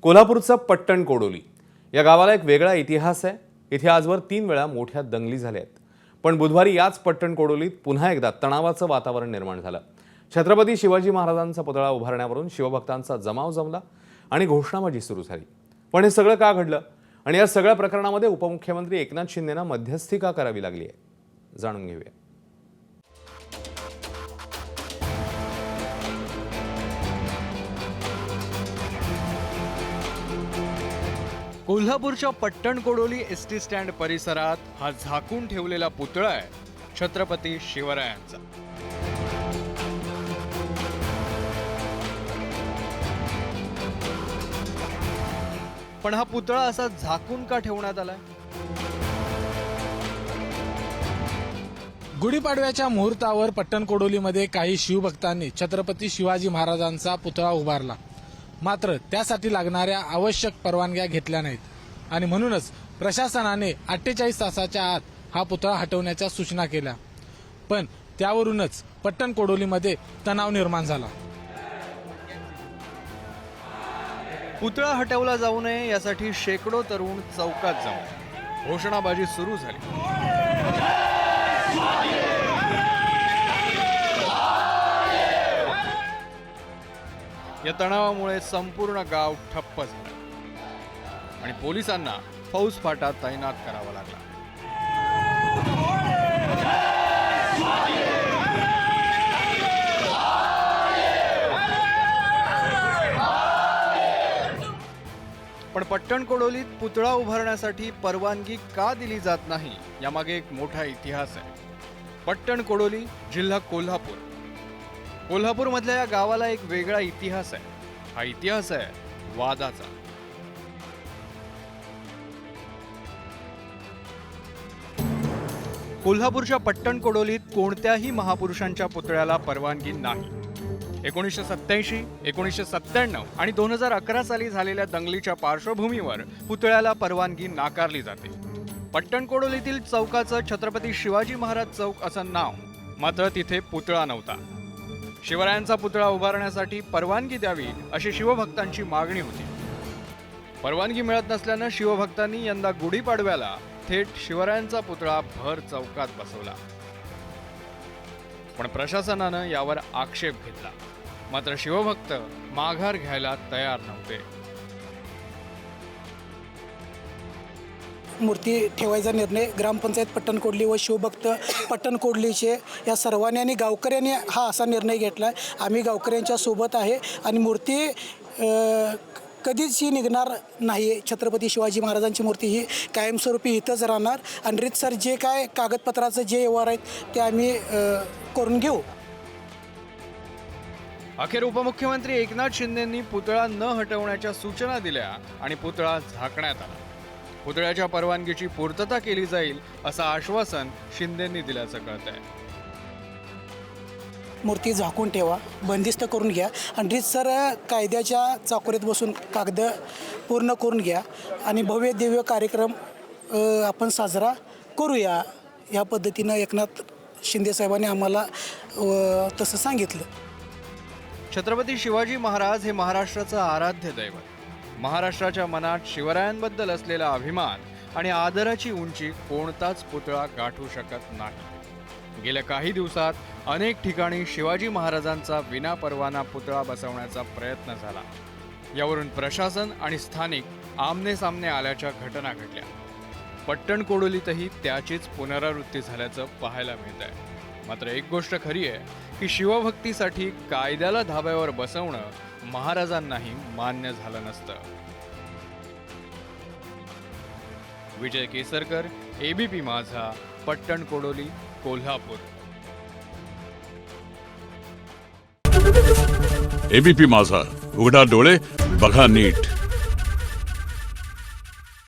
कोल्हापूरचं पट्टण कोडोली या गावाला एक वेगळा इतिहास आहे। इथे आजवर 3 वेळा मोठ्या दंगली झाल्या आहेत, पण बुधवारी याच पट्टण कोडोलीत पुन्हा एकदा तणावाचं वातावरण निर्माण झालं। छत्रपती शिवाजी महाराजांचा पुतळा उभारण्यावरून शिवभक्तांचा जमाव जमला आणि घोषणाबाजी सुरू झाली। पण हे सगळं का घडलं आणि या सगळ्या प्रकरणामध्ये उपमुख्यमंत्री एकनाथ शिंदेंना मध्यस्थी का करावी लागली आहे, जाणून घेऊया। कोल्हापूरच्या पट्टण कोडोली एसटी स्टँड परिसरात हा झाकून ठेवलेला पुतळा आहे छत्रपती शिवरायांचा। पण हा पुतळा असा झाकून का ठेवण्यात आलाय? गुढीपाडव्याच्या मुहूर्तावर पट्टण कोडोलीमध्ये काही शिवभक्तांनी छत्रपती शिवाजी महाराजांचा पुतळा उभारला, मात्र त्यासाठी लागणाऱ्या आवश्यक परवानग्या घेतल्या नाहीत आणि म्हणूनच प्रशासनाने 48 तासाच्या आत हा पुतळा हटवण्याच्या सूचना केल्या। पण त्यावरूनच पट्टण कोडोलीमध्ये तणाव निर्माण झाला। पुतळा हटवला जाऊ नये यासाठी शेकडो तरुण चौकात जमले, घोषणाबाजी सुरू झाली। या तणावामुळे संपूर्ण गाव ठप्प झालं आणि पोलिसांना फौजफाटा तैनात करावा लागला। पण पट्टण कोडोलीत पुतळा उभारण्यासाठी परवानगी का दिली जात नाही यामागे एक मोठा इतिहास आहे। पट्टण कोडोली, जिल्हा कोल्हापूर। कोल्हापूरमधल्या या गावाला एक वेगळा इतिहास आहे। हा इतिहास आहे वादाचा। कोल्हापूरच्या पट्टण कोडोलीत कोणत्याही महापुरुषांच्या पुतळ्याला परवानगी नाही। 1987, 1997 आणि 2011 साली झालेल्या दंगलीच्या पार्श्वभूमीवर पुतळ्याला परवानगी नाकारली जाते। पट्टण कोडोलीतील चौकाचं छत्रपती शिवाजी महाराज चौक असं नाव, मात्र तिथे पुतळा नव्हता। शिवरायांचा पुतळा उभारण्यासाठी परवानगी द्यावी अशी शिवभक्तांची मागणी होती। परवानगी मिळत नसल्यानं शिवभक्तांनी यंदा गुढीपाडव्याला थेट शिवरायांचा पुतळा भर चौकात बसवला। पण प्रशासनानं यावर आक्षेप घेतला, मात्र शिवभक्त माघार घ्यायला तयार नव्हते। मूर्ती ठेवायचा निर्णय ग्रामपंचायत पट्टण कोडली व शिवभक्त पट्टण कोडलीचे या सर्वांनी आणि गावकऱ्यांनी हा असा निर्णय घेतला आहे। आम्ही गावकऱ्यांच्या सोबत आहे आणि मूर्ती कधीच ही निघणार नाही। छत्रपती शिवाजी महाराजांची मूर्ती ही कायमस्वरूपी इथंच राहणार आणि रीतसर जे काय कागदपत्राचं जे व्यवहार आहेत ते आम्ही करून घेऊ। अखेर उपमुख्यमंत्री एकनाथ शिंदेंनी पुतळा न हटवण्याच्या सूचना दिल्या आणि पुतळा झाकण्यात आला। पुतळ्याच्या परवानगीची पूर्तता केली जाईल असं आश्वासन शिंदेंनी दिल्याचं कळतंय। मूर्ती झाकून ठेवा, बंदिस्त करून घ्या आणि रीतसर कायद्याच्या चाकोरीत बसून कागद पूर्ण करून घ्या आणि भव्य दिव्य कार्यक्रम आपण साजरा करूया। या पद्धतीनं एकनाथ शिंदे साहेबांनी आम्हाला तसं सांगितलं। छत्रपती शिवाजी महाराज हे महाराष्ट्राचं आराध्य दैवत। महाराष्ट्राच्या मनात शिवरायांबद्दल असलेला अभिमान आणि आदराची उंची कोणताच पुतळा गाठू शकत नाही। गेल्या काही दिवसात अनेक ठिकाणी शिवाजी महाराजांचा विनापरवाना पुतळा बसवण्याचा प्रयत्न झाला। यावरून प्रशासन आणि स्थानिक आमनेसामने आल्याच्या घटना घडल्या। पट्टण कोडोलीतही त्याचीच पुनरावृत्ती झाल्याचं पाहायला मिळतंय। मात्र एक गोष्ट खरी आहे की शिवभक्तीसाठी कायद्याला धाब्यावर बसवणं महाराजांनाही मान्य झालं नसतं। विजय केसरकर, एबीपी माझा, पट्टण कोडोली, कोल्हापूर। एबीपी माझा, उघडा डोळे बघा नीट।